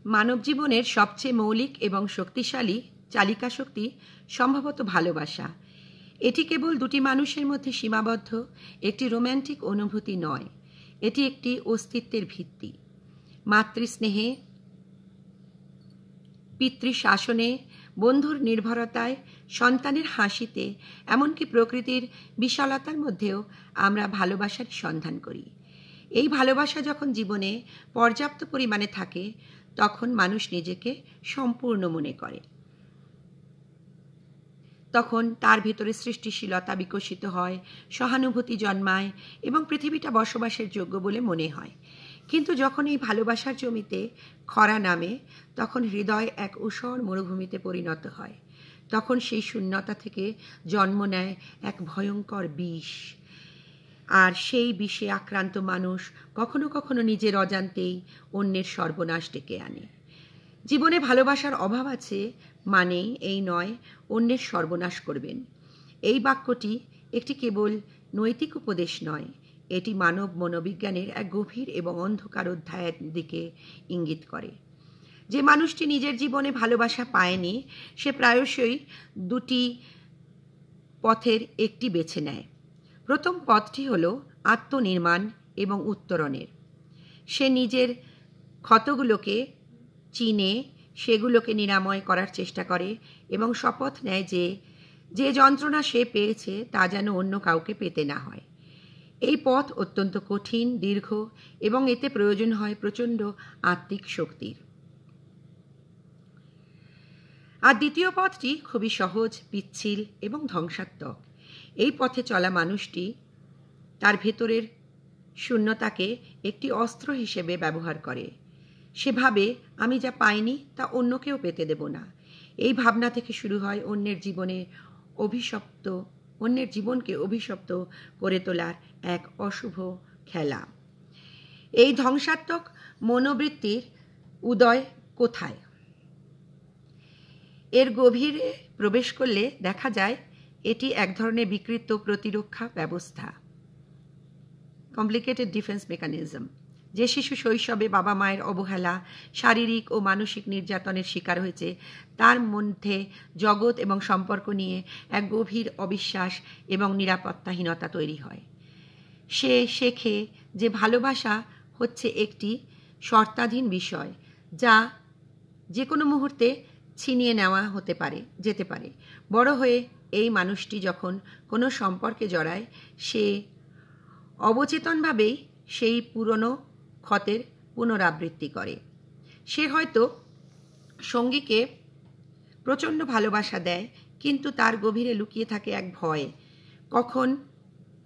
মানব জীবনের সবচেয়ে মৌলিক এবং শক্তিশালী চালিকা শক্তি সম্ভবত ভালোবাসা। এটি কেবল দুটি মানুষের মধ্যে সীমাবদ্ধ একটি রোম্যান্টিক অনুভূতি নয়, এটি একটি অস্তিত্বের ভিত্তি। মাতৃস্নেহে, পিতৃশাসনে, বন্ধুর নির্ভরতায়, সন্তানের হাসিতে, এমনকি প্রকৃতির বিশালতার মধ্যেও আমরা ভালোবাসার সন্ধান করি। এই ভালোবাসা যখন জীবনে পর্যাপ্ত পরিমাণে থাকে তখন মানুষ নিজেকে সম্পূর্ণ মনে করে। তখন তার ভিতরে সৃষ্টিশীলতা বিকশিত হয়, সহানুভূতি জন্মায় এবং পৃথিবীটা বসবাসের যোগ্য বলে মনে হয়। কিন্তু যখন এই ভালোবাসার জমিতে খরা নামে তখন হৃদয় এক ঊষর মরুভূমিতে পরিণত হয়। তখন সেই শূন্যতা থেকে জন্ম নেয় এক ভয়ঙ্কর বিষ, আর সেই বিষে আক্রান্ত মানুষ কখনো কখনো নিজের অজান্তেই অন্যের সর্বনাশ ডেকে আনে। জীবনে ভালোবাসার অভাব আছে মানেই এই নয় অন্যের সর্বনাশ করবেন। এই বাক্যটি একটি কেবল নৈতিক উপদেশ নয়, এটি মানব মনোবিজ্ঞানের এক গভীর এবং অন্ধকার অধ্যায়ের দিকে ইঙ্গিত করে। যে মানুষটি নিজের জীবনে ভালোবাসা পায়নি সে প্রায়শই দুটি পথের একটি বেছে নেয়। প্রথম পথটি হল আত্মনির্মাণ এবং উত্তরণের। সে নিজের ক্ষতগুলোকে চিনে সেগুলোকে নিরাময় করার চেষ্টা করে এবং শপথ নেয় যে যে যন্ত্রণা সে পেয়েছে তা যেন অন্য কাউকে পেতে না হয়। এই পথ অত্যন্ত কঠিন, দীর্ঘ এবং এতে প্রয়োজন হয় প্রচণ্ড আত্মিক শক্তির। আর দ্বিতীয় পথটি খুবই সহজ, পিচ্ছিল এবং ধ্বংসাত্মক। এই পথে চলা মানুষটি তার ভেতরের শূন্যতাকে একটি অস্ত্র হিসেবে ব্যবহার করে। সে ভাবে আমি যা পাইনি তা অন্য কেউ পেতে দেব না। এই ভাবনা থেকে শুরু হয় অন্যের জীবনকে অভিশপ্ত করে তোলার এক অশুভ খেলা। এই ধ্বংসাত্মক মনোবৃত্তির উদয় কোথায়? এর গভীরে প্রবেশ করলে দেখা যায় এটি এক ধরনের বিকৃত প্রতিরক্ষা ব্যবস্থা, কমপ্লিকেটেড ডিফেন্স মেকানিজম। যে শিশু শৈশবে বাবা মায়ের অবহেলা, শারীরিক ও মানসিক নির্যাতনের শিকার হয়েছে তার মধ্যে জগৎ এবং সম্পর্ক নিয়ে এক গভীর অবিশ্বাস এবং নিরাপত্তাহীনতা তৈরি হয়। সে শেখে যে ভালোবাসা হচ্ছে একটি শর্তাধীন বিষয় যা যে কোনো মুহূর্তে ছিনিয়ে নেওয়া যেতে পারে। বড় হয়ে এই মানুষটি যখন কোনো সম্পর্কে জড়ায় সে অবচেতনভাবেই সেই পুরনো ক্ষতের পুনরাবৃত্তি করে। সে হয়তো সঙ্গীকে প্রচণ্ড ভালোবাসা দেয়, কিন্তু তার গভীরে লুকিয়ে থাকে এক ভয়, কখন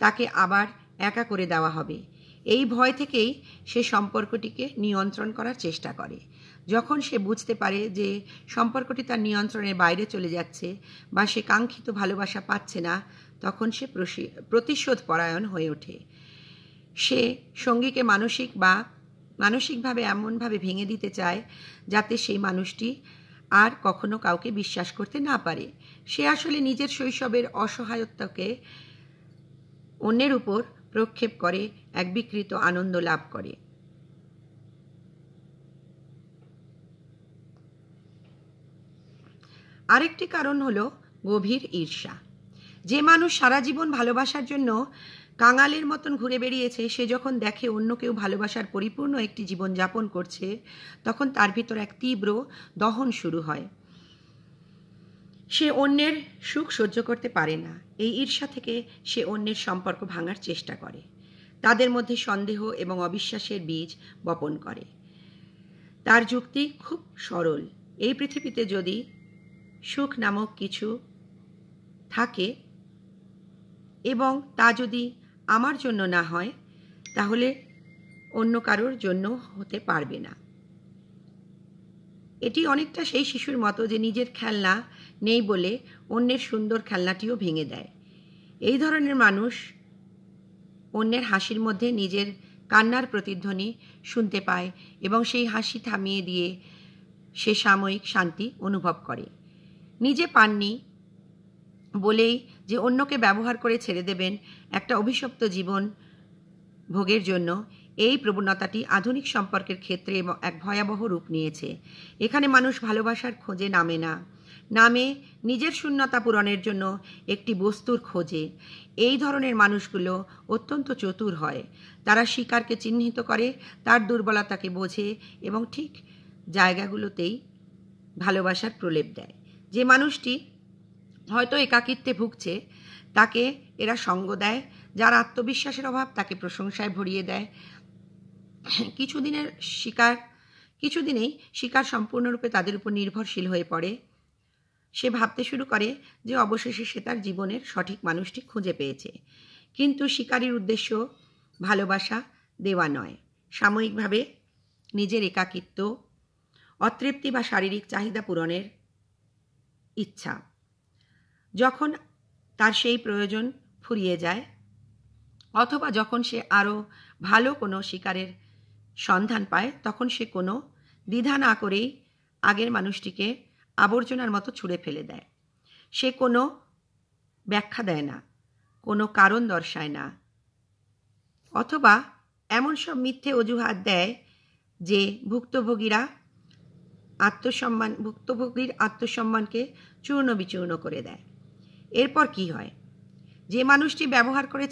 তাকে আবার একা করে দেওয়া হবে। এই ভয় থেকেই সে সম্পর্কটিকে নিয়ন্ত্রণ করার চেষ্টা করে। যখন সে বুঝতে পারে যে সম্পর্কটি তার নিয়ন্ত্রণের বাইরে চলে যাচ্ছে বা সে কাঙ্ক্ষিত ভালোবাসা পাচ্ছে না, তখন সে প্রতিশোধ পরায়ণ হয়ে ওঠে। সে সঙ্গীকে মানসিকভাবে এমনভাবে ভেঙে দিতে চায় যাতে সেই মানুষটি আর কখনো কাউকে বিশ্বাস করতে না পারে। সে আসলে নিজের শৈশবের অসহায়ত্বকে অন্যের উপর প্রক্ষেপ করে এক বিকৃত আনন্দ লাভ করে। আরেকটি কারণ হলো গভীর ঈর্ষা। যে মানুষ সারা জীবন ভালোবাসার জন্য কাঙালের মতন ঘুরে বেরিয়েছে সে যখন দেখে অন্য কেউ ভালোবাসার পরিপূর্ণ একটি জীবন যাপন করছে তখন তার ভিতর এক তীব্র দহন শুরু হয়। সে অন্যের সুখ সহ্য করতে পারে না। এই ঈর্ষা থেকে সে অন্যের সম্পর্ক ভাঙার চেষ্টা করে, তাদের মধ্যে সন্দেহ এবং অবিশ্বাসের বীজ বপন করে। তার যুক্তি খুব সরল, এই পৃথিবীতে যদি সুখ নামক কিছু থাকে এবং তা যদি আমার জন্য না হয় তাহলে অন্য কারোর জন্য হতে পারবে না। এটি অনেকটা সেই শিশুর মতো যে নিজের খেলনা নেই বলে অন্যের সুন্দর খেলনাটিও ভেঙে দেয়। এই ধরনের মানুষ অন্যের হাসির মধ্যে নিজের কান্নার প্রতিধ্বনি শুনতে পায় এবং সেই হাসি থামিয়ে দিয়ে সে সাময়িক শান্তি অনুভব করে। নিজে পাননি বলেই যে অন্যকে ব্যবহার করে ছেড়ে দেবেন একটা অভিশপ্ত জীবন ভোগের জন্য, এই প্রবণতাটি আধুনিক সম্পর্কের ক্ষেত্রে এক ভয়াবহ রূপ নিয়েছে। এখানে মানুষ ভালোবাসার খোঁজে নামে না, নামে নিজের শূন্যতা পূরণের জন্য একটি বস্তুর খোঁজে। এই ধরনের মানুষগুলো অত্যন্ত চতুর হয়। তারা শিকারকে চিহ্নিত করে, তার দুর্বলতাকে বোঝে এবং ঠিক জায়গাগুলোতেই ভালোবাসার প্রলেপ দেয়। যে মানুষটি হয়তো একাকিত্বে ভুগছে তাকে এরা সঙ্গ দেয়, যার আত্মবিশ্বাসের অভাব তাকে প্রশংসায় ভরিয়ে দেয়। কিছুদিনেই শিকার সম্পূর্ণরূপে তাদের উপর নির্ভরশীল হয়ে পড়ে। সে ভাবতে শুরু করে যে অবশেষে সে তার জীবনের সঠিক মানুষটি খুঁজে পেয়েছে। কিন্তু শিকারীর উদ্দেশ্য ভালোবাসা দেওয়া নয়, সাময়িকভাবে নিজের একাকিত্ব, অতৃপ্তি বা শারীরিক চাহিদা পূরণের ইচ্ছা। যখন তার সেই প্রয়োজন ফুরিয়ে যায়, অথবা যখন সে আরও ভালো কোনো শিকারের সন্ধান পায়, তখন সে কোনো দ্বিধা না করেই আগের মানুষটিকে আবর্জনার মতো ছুঁড়ে ফেলে দেয়। সে কোনো ব্যাখ্যা দেয় না, কোনো কারণ দর্শায় না, অথবা এমন সব মিথ্যে অজুহাত দেয় যে ভুক্তভোগীর আত্মসম্মানকে চূর্ণ বিচূর্ণ করে দেয়। এরপর কি হয়? যে মানুষটিকে ব্যবহার করে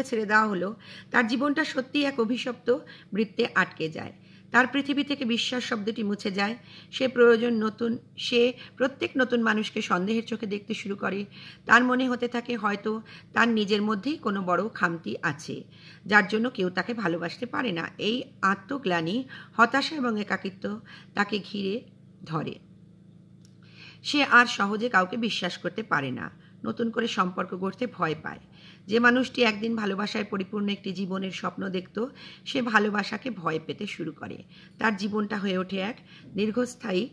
ছেড়ে দেওয়া হলো তার জীবনটা সত্যিই এক অভিশপ্ত বৃত্তে আটকে যায়। তার পৃথিবী থেকে বিশ্বাস শব্দটি মুছে যায়। সে প্রত্যেক নতুন মানুষকে সন্দেহের চোখে দেখতে শুরু করে। তার মনে হতে থাকে হয়তো তার নিজের মধ্যেই কোনো বড় খামতি আছে, যার জন্য কেউ তাকে ভালোবাসতে পারে না। এই আত্মগ্লানি, হতাশা এবং একাকিত্ব তাকে ঘিরে ধরে। সে আর সহজে কাউকে বিশ্বাস করতে পারে না, নতুন করে সম্পর্ক গড়তে ভয় পায়। যে মানুষটি একদিন ভালোবাসায় পরিপূর্ণ একটি জীবনের স্বপ্ন দেখত, সে ভালোবাসাকে ভয় পেতে শুরু করে। তার জীবনটা হয়ে ওঠে এক দীর্ঘস্থায়ী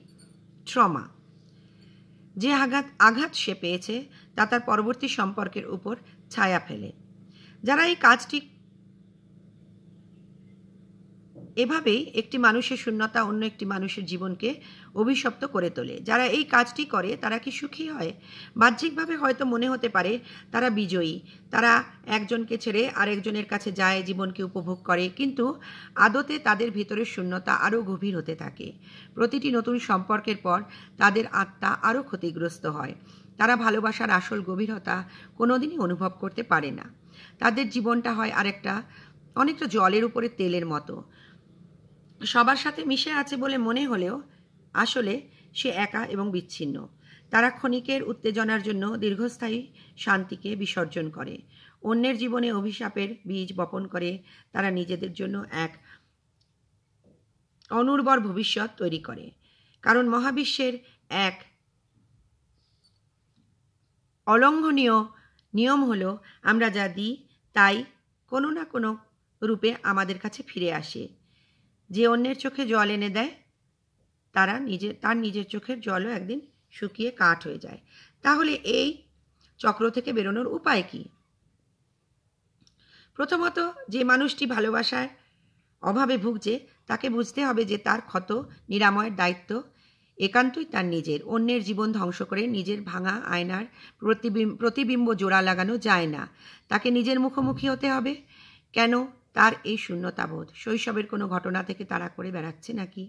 ট্রমা। যে আঘাত সে পেয়েছে তা তার পরবর্তী সম্পর্কের উপর ছায়া ফেলে। যারা এই কাজটি এভাবেই একটি মানুষের শূন্যতা অন্য একটি মানুষের জীবনকে অভিশপ্ত করে তোলে। যারা এই কাজটি করে তারা কি সুখী হয়? বাহ্যিকভাবে হয়তো মনে হতে পারে তারা বিজয়ী, তারা একজনকে ছেড়ে আরেকজনের কাছে যায়, জীবনকে উপভোগ করে, কিন্তু আদতে তাদের ভিতরের শূন্যতা আরও গভীর হতে থাকে। প্রতিটি নতুন সম্পর্কের পর তাদের আত্মা আরও ক্ষতিগ্রস্ত হয়। তারা ভালোবাসার আসল গভীরতা কোনোদিনই অনুভব করতে পারে না। তাদের জীবনটা হয় অনেকটা জলের উপরে তেলের মতো, সবার সাথে মিশে আছে বলে মনে হলেও আসলে সে একা এবং বিচ্ছিন্ন। তারা ক্ষণিকের উত্তেজনার জন্য দীর্ঘস্থায়ী শান্তিকে বিসর্জন করে, অন্যের জীবনে অভিশাপের বীজ বপন করে। তারা নিজেদের জন্য এক অনুর্বর ভবিষ্যৎ তৈরি করে। কারণ মহাবিশ্বের এক অলঙ্ঘনীয় নিয়ম হলো, আমরা যা দিই তাই কোনো না কোনো রূপে আমাদের কাছে ফিরে আসে। যে অন্যের চোখে জল এনে দেয় তার নিজের চোখের জলও একদিন শুকিয়ে কাঠ হয়ে যায়। তাহলে এই চক্র থেকে বেরোনোর উপায় কি? প্রথমত, যে মানুষটি ভালোবাসার অভাবে ভুগছে তাকে বুঝতে হবে যে তার ক্ষত নিরাময়ের দায়িত্ব একান্তই তার নিজের। অন্যের জীবন ধ্বংস করে নিজের ভাঙা আয়নার প্রতিবিম্ব জোড়া লাগানো যায় না। তাকে নিজের মুখোমুখি হতে হবে। কেন তার এই শূন্যতাবোধ? শৈশবের কোনো ঘটনা থেকে তাড়া করে বেড়াচ্ছে নাকি?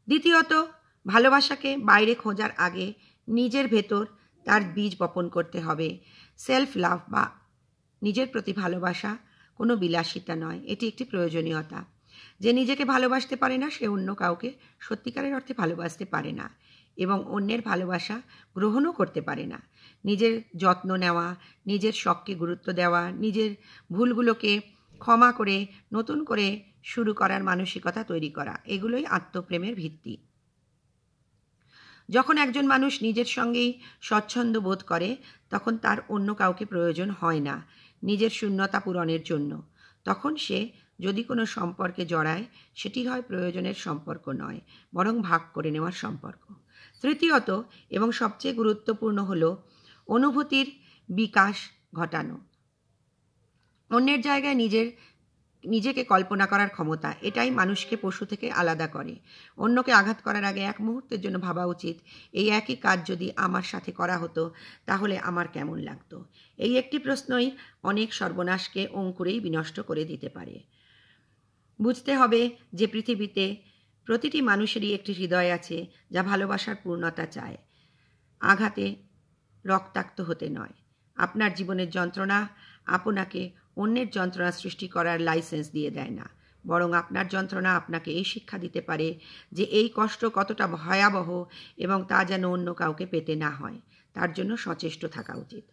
দ্বিতীয়ত, ভালোবাসাকে বাইরে খোঁজার আগে নিজের ভেতর তার বীজ বপন করতে হবে। সেলফ লাভ বা নিজের প্রতি ভালোবাসা কোনো বিলাসিতা নয়, এটি একটি প্রয়োজনীয়তা। যে নিজেকে ভালোবাসতে পারে না সে অন্য কাউকে সত্যিকারের অর্থে ভালোবাসতে পারে না এবং অন্যের ভালোবাসা গ্রহণও করতে পারে না। নিজের যত্ন নেওয়া, নিজের শখকে গুরুত্ব দেওয়া, নিজের ভুলগুলোকে ক্ষমা করে নতুন করে শুরু করার মানসিকতা তৈরি করা, এগুলোই আত্মপ্রেমের ভিত্তি। যখন একজন মানুষ নিজের সঙ্গেই স্বচ্ছন্দ বোধ করে তখন তার অন্য কাউকে প্রয়োজন হয় না নিজের শূন্যতা পূরণের জন্য। তখন সে যদি কোনো সম্পর্কে জড়ায় সেটি হয় প্রয়োজনের সম্পর্ক নয়, বরং ভাগ করে নেওয়ার সম্পর্ক। তৃতীয়ত এবং সবচেয়ে গুরুত্বপূর্ণ হলো অনুভূতির বিকাশ ঘটানো। অন্যের জায়গায় নিজের নিজেকে কল্পনা করার ক্ষমতা, এটাই মানুষকে পশু থেকে আলাদা করে। অন্যকে আঘাত করার আগে এক মুহূর্তের জন্য ভাবা উচিত, এই একই কাজ যদি আমার সাথে করা হতো তাহলে আমার কেমন লাগতো। এই একটি প্রশ্নই অনেক সর্বনাশকে অঙ্কুরেই বিনষ্ট করে দিতে পারে। বুঝতে হবে যে পৃথিবীতে প্রতিটি মানুষেরই একটি হৃদয় আছে যা ভালোবাসার পূর্ণতা চায়, আঘাতে রক্তাক্ত হতে নয়। আপনার জীবনের যন্ত্রণা আপনাকে অন্যের যন্ত্রণা সৃষ্টি করার লাইসেন্স দিয়ে দেয় না, বরং আপনার যন্ত্রণা আপনাকে এই শিক্ষা দিতে পারে যে এই কষ্ট কতটা ভয়াবহ এবং তা যেন অন্য কাউকে পেতে না হয়। তার জন্য সচেষ্ট থাকা উচিত।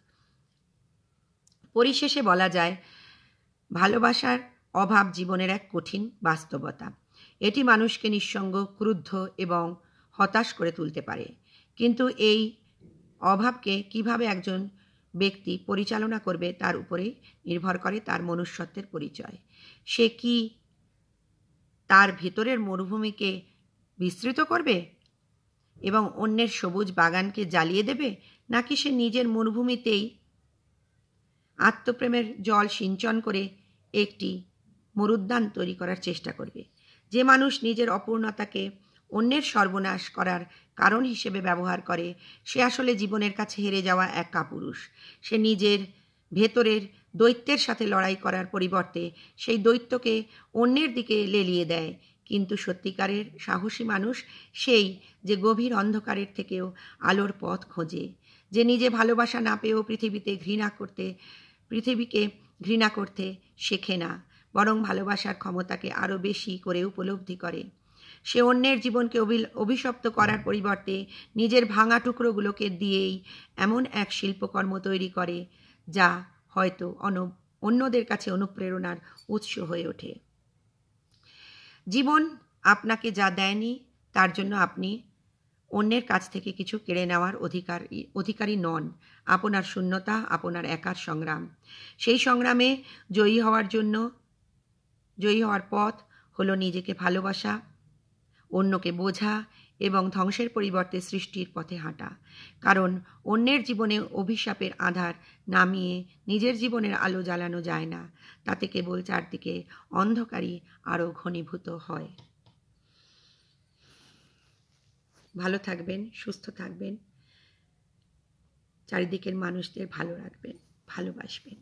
পরিশেষে বলা যায়, ভালোবাসার অভাব জীবনের এক কঠিন বাস্তবতা। এটি মানুষকে নিঃসঙ্গ, ক্রুদ্ধ এবং হতাশ করে তুলতে পারে। কিন্তু এই অভাবকে কিভাবে একজন ব্যক্তি পরিচালনা করবে তার উপরেই নির্ভর করে তার মনুষ্যত্বের পরিচয়। সে কি তার ভেতরের মরুভূমিকে বিস্তৃত করবে এবং অন্যের সবুজ বাগানকে জ্বালিয়ে দেবে, নাকি সে নিজের মরুভূমিতেই আত্মপ্রেমের জল সিঞ্চন করে একটি মরুদ্যান তৈরি করার চেষ্টা করবে। যে মানুষ নিজের অপূর্ণতাকে অন্যের সর্বনাশ করার কারণ হিসেবে ব্যবহার করে, সে আসলে জীবনের কাছে হেরে যাওয়া এক কাপুরুষ। সে নিজের ভেতরের দৈত্যের সাথে লড়াই করার পরিবর্তে সেই দৈত্যকে অন্যের দিকে লেলিয়ে দেয়। কিন্তু সত্যিকারের সাহসী মানুষ সেই যে গভীর অন্ধকারের থেকেও আলোর পথ খোঁজে, যে নিজে ভালোবাসা না পেয়েও পৃথিবীকে ঘৃণা করতে শেখে না, বরং ভালোবাসার ক্ষমতাকে আরও বেশি করে উপলব্ধি করে। সে অন্যের জীবনকে অভিশপ্ত করার পরিবর্তে নিজের ভাঙা টুকরোগুলোকে দিয়েই এমন এক শিল্পকর্ম তৈরি করে যা হয়তো অন্যদের কাছে অনুপ্রেরণার উৎস হয়ে ওঠে। জীবন আপনাকে যা দেয়নি তার জন্য আপনি অন্যের কাছ থেকে কিছু কেড়ে নেওয়ার অধিকারী নন। আপনার শূন্যতা আপনার একার সংগ্রাম। সেই সংগ্রামে জয়ী হওয়ার পথ হলো নিজেকে ভালোবাসা, অন্যকে বোঝা এবং ধ্বংসের পরিবর্তে সৃষ্টির পথে হাঁটা। কারণ অন্যের জীবনে অভিশাপের আধার নামিয়ে নিজের জীবনের আলো জ্বালানো যায় না, তাতে কেবল চারদিকে অন্ধকারই আরও ঘনীভূত হয়। ভালো থাকবেন, সুস্থ থাকবেন, চারিদিকের মানুষদের ভালো রাখবেন, ভালোবাসবেন।